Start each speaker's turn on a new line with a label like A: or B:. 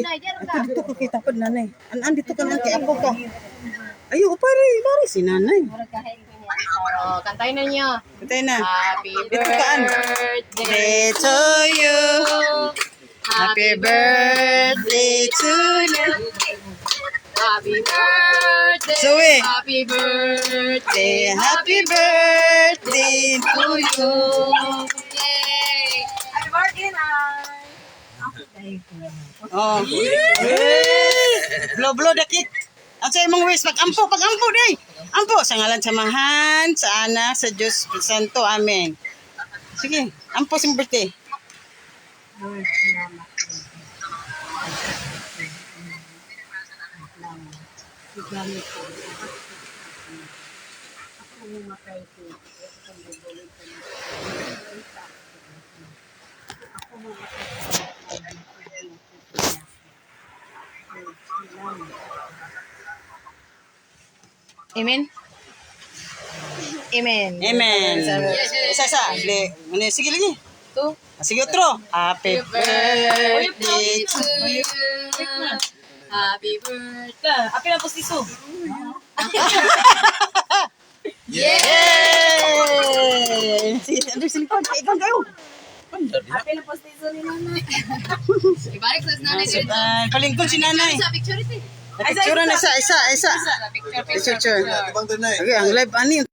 A: dito ko kita pa nanay. An dito ka lang kay ako ka. Ayo pare, si nanay.
B: Oh, kantayin na niyo.
A: Patay na.
B: Happy
A: Dito kaan.
B: birthday
A: Birthday to you. Happy birthday to you.
B: Happy birthday.
A: Zoe.
B: Happy birthday.
A: Happy birthday to you.
B: Yay! Happy birthday, Nay.
A: Oh. Blow the cake. Ang sa imong wish, pag-ampo day. Ampo sa ngalan samahan, sa anak, sa Diyos Santo. Amen. Sige, ampo sa birthday.
B: Amen. Amen.
A: Amen. Isa. Sige lagi.
B: Two.
A: Sige, otro. Happy birthday to you.
B: Happy birthday. Happy na po si Su.
A: Yay! Ano sa likod? Ikaw kayo.
B: Happy na po si Su ni Nanay. Ibalik sa nanay.
A: Kalingkod si nanay.
B: Sa picture ito.
A: Picture na isa.
B: Picture.
A: Picture. Okay, ang live ani